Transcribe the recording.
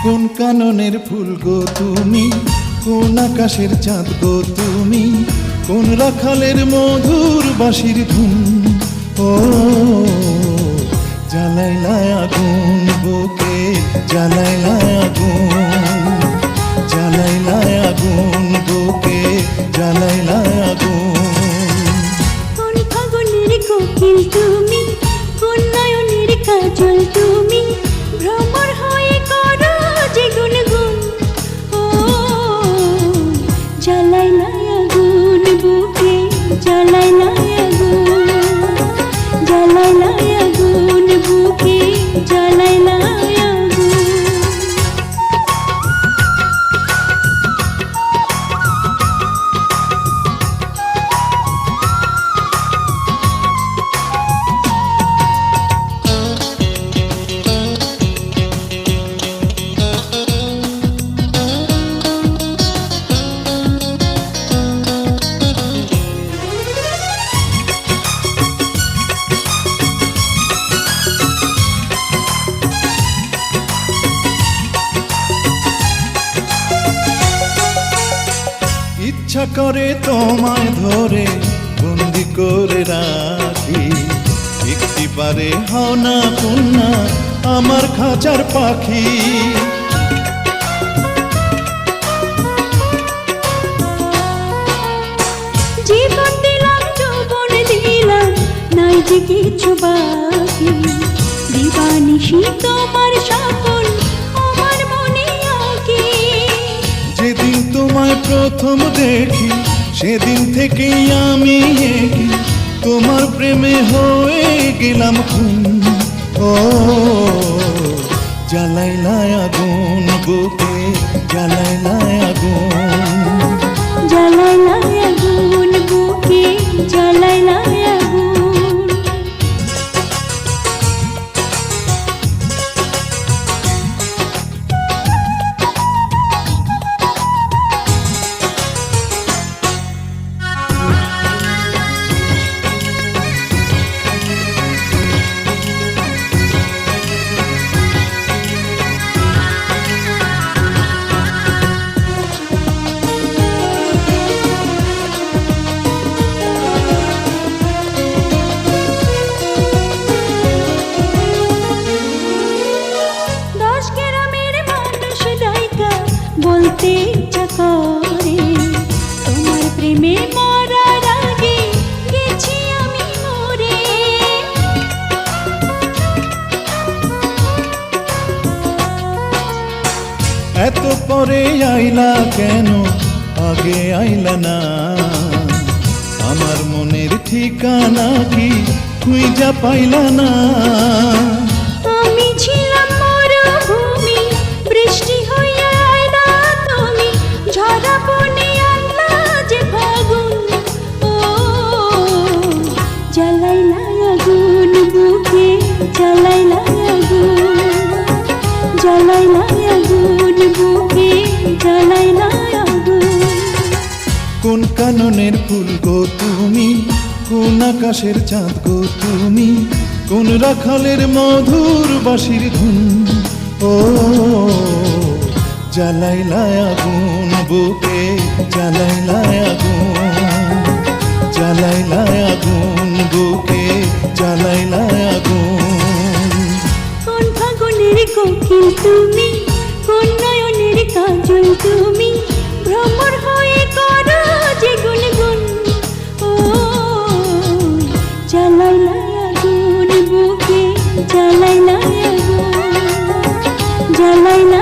কোন কাননের ফুল গো তুমি, কোন আকাশের চাঁদ গো তুমি, কোন রাখালের মধুর বাঁশির ধুন। ও জ্বালাইলা আগুন বুকে, জ্বালাইলা আগুন, জ্বালাইলা আগুন বুকে, জ্বালাইলা আগুন। কোন ফাগুনের কোকিল তুমি, কোন নয়নের কাজল তুমি, ভ্রমর হয়ে করো যে গুনগুন। ও জ্বালাইলা আগুন বুকে, জ্বালাইলা আগুন, জ্বালাইলা আগুন বুকে, জ্বালাইলা আগুন। ইচ্ছা করে তোমায় ধরে বন্দি করে রাখি, একটি পারে হও না কন্যা আমার খাঁচার পাখি। জীবন দিলাম, যৌবন দিলাম, নাই যে কিছু বাকি। দিবানিশি তোমার স্বপন আমার মনে আঁকি। যেদিন তোমায় প্রথম দেখি সেদিন থেকেই আমি একি, তোমার প্রেমে হয়ে গেলাম খুন। ও জ্বালাইলা আগুন বুকে, জ্বালাইলা আগুন, জ্বালাইলা আগুন বুকে, জ্বালাইলা আগুন। বলতে ইচ্ছা করে তোমার প্রেমে মরার আগে গেছি আমি মরে। এত পরে আইলা কেন, আগে আইলা না? আমার মনের ঠিকানা কি খুঁজা পাইলা না? আমি ছিলাম মরুভূমি, বৃষ্টি হইয়া আইলা তুমি, ঝরা বনে আনলা যে ফাগুন। ও জ্বালাইলা আগুন বুকে, জ্বালাইলা আগুন, জ্বালাইলা আগুন বুকে, জ্বালাইলা আগুন। কোন কাননের ফুল গো তুমি, কোন আকাশের চাঁদ গো তুমি, কোন রাখালের মধুর বাঁশির ধুন। ও জ্বালাইলা আগুন বুকে, জ্বালাইলা আগুন, জ্বালাইলা আগুন বুকে, জ্বালাইলা আগুন। কোন ফাগুনের কোকিল তুমি, কোন নয়নের কাজল তুমি, ভ্রমর হয়ে করো যে গুনগুন। ও জ্বালাইলা আগুন বুকে, জ্বালাইলা আগুন, জ্বালাইলা